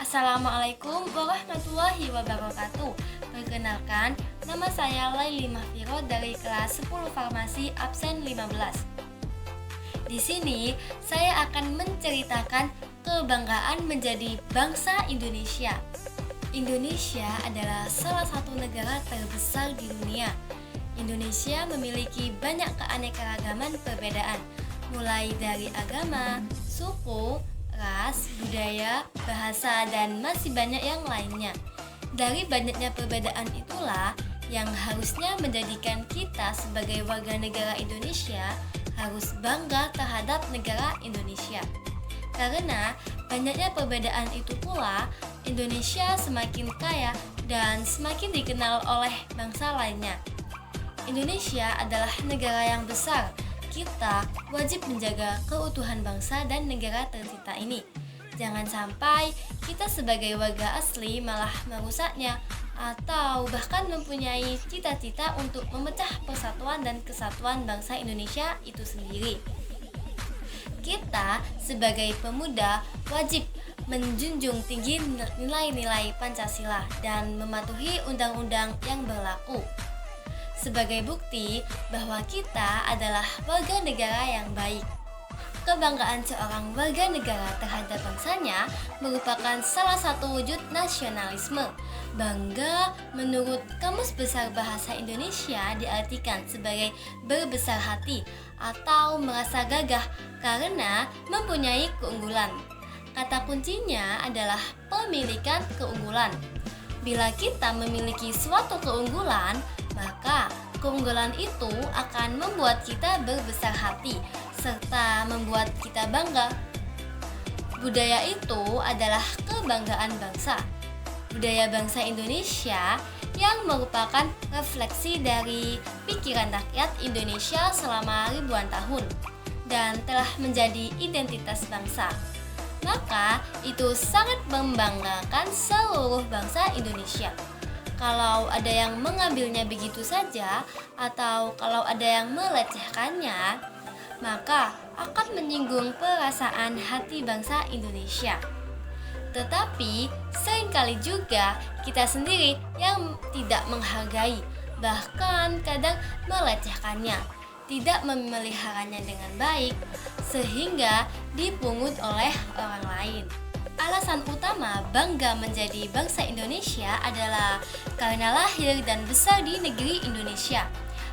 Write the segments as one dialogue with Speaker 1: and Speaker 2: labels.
Speaker 1: Assalamualaikum warahmatullahi wabarakatuh. Perkenalkan, nama saya Laili Mahfiro dari kelas 10 Farmasi absen 15. Di sini saya akan menceritakan kebanggaan menjadi bangsa Indonesia. Indonesia adalah salah satu negara terbesar di dunia. Indonesia memiliki banyak keanekaragaman perbedaan, mulai dari agama, suku, ras, budaya, bahasa, dan masih banyak yang lainnya. Dari banyaknya perbedaan itulah yang harusnya menjadikan kita sebagai warga negara Indonesia harus bangga terhadap negara Indonesia. Karena banyaknya perbedaan itu pula, Indonesia semakin kaya dan semakin dikenal oleh bangsa lainnya. Indonesia adalah negara yang besar. Kita wajib menjaga keutuhan bangsa dan negara tercinta ini. Jangan sampai kita sebagai warga asli malah merusaknya atau bahkan mempunyai cita-cita untuk memecah persatuan dan kesatuan bangsa Indonesia itu sendiri. Kita sebagai pemuda wajib menjunjung tinggi nilai-nilai Pancasila dan mematuhi undang-undang yang berlaku. Sebagai bukti bahwa kita adalah warga negara yang baik. Kebanggaan seorang warga negara terhadap bangsanya merupakan salah satu wujud nasionalisme. Bangga menurut Kamus Besar Bahasa Indonesia diartikan sebagai berbesar hati atau merasa gagah karena mempunyai keunggulan. Kata kuncinya adalah pemilikan keunggulan. Bila kita memiliki suatu keunggulan, maka keunggulan itu akan membuat kita berbesar hati serta membuat kita bangga. Budaya itu adalah kebanggaan bangsa. Budaya bangsa Indonesia yang merupakan refleksi dari pikiran rakyat Indonesia selama ribuan tahun dan telah menjadi identitas bangsa. Maka itu sangat membanggakan seluruh bangsa Indonesia. Kalau ada yang mengambilnya begitu saja atau kalau ada yang melecehkannya, maka akan menyinggung perasaan hati bangsa Indonesia. Tetapi seringkali juga kita sendiri yang tidak menghargai, bahkan kadang melecehkannya, tidak memeliharanya dengan baik, sehingga dipungut oleh orang lain. Alasan utama bangga menjadi bangsa Indonesia adalah karena lahir dan besar di negeri Indonesia.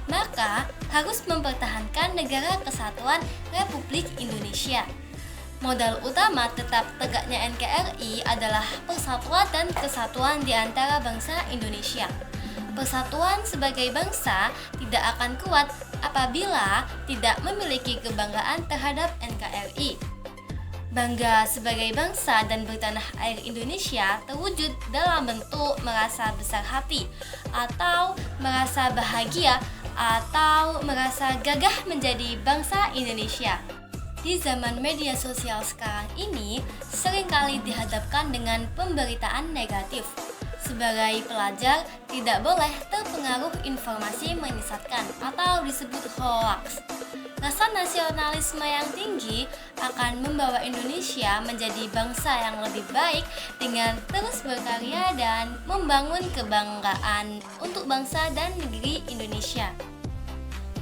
Speaker 1: Maka harus mempertahankan negara kesatuan Republik Indonesia. Modal utama tetap tegaknya NKRI adalah persatuan dan kesatuan di antara bangsa Indonesia. Persatuan sebagai bangsa tidak akan kuat apabila tidak memiliki kebanggaan terhadap NKRI. Bangga sebagai bangsa dan bertanah air Indonesia terwujud dalam bentuk merasa besar hati atau merasa bahagia atau merasa gagah menjadi bangsa Indonesia. Di zaman media sosial sekarang ini seringkali dihadapkan dengan pemberitaan negatif. Sebagai pelajar tidak boleh terpengaruh informasi menyesatkan atau disebut hoax. Rasa nasionalisme yang tinggi akan membawa Indonesia menjadi bangsa yang lebih baik dengan terus berkarya dan membangun kebanggaan untuk bangsa dan negeri Indonesia.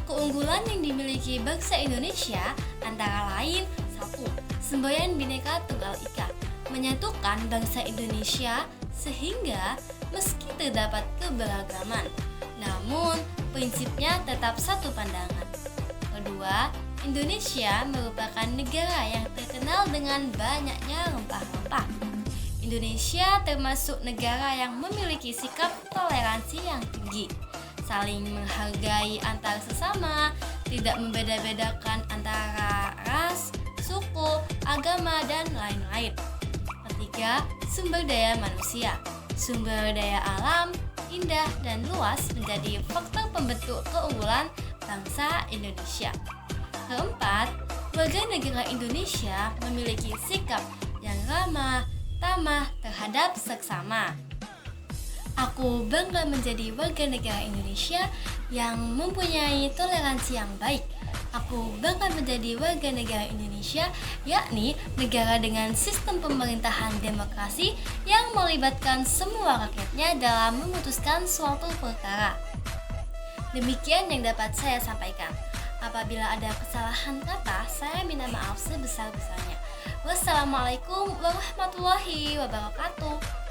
Speaker 1: Keunggulan yang dimiliki bangsa Indonesia antara lain 1. Semboyan Bhinneka Tunggal Ika menyatukan bangsa Indonesia sehingga meski terdapat keberagaman, namun prinsipnya tetap satu pandangan. Kedua, Indonesia merupakan negara yang terkenal dengan banyaknya rempah-rempah. Indonesia termasuk negara yang memiliki sikap toleransi yang tinggi, saling menghargai antar sesama, tidak membeda-bedakan antara ras, suku, agama, dan lain-lain. Ketiga, sumber daya manusia. Sumber daya alam, indah, dan luas menjadi faktor pembentuk keunggulan bangsa Indonesia. Keempat, warga negara Indonesia memiliki sikap yang ramah, tamah terhadap sesama. Aku bangga menjadi warga negara Indonesia yang mempunyai toleransi yang baik, Aku bangga menjadi warga negara Indonesia, yakni negara dengan sistem pemerintahan demokrasi yang melibatkan semua rakyatnya dalam memutuskan suatu perkara. Demikian yang dapat saya sampaikan. Apabila ada kesalahan kata, saya minta maaf sebesar-besarnya. Wassalamualaikum warahmatullahi wabarakatuh.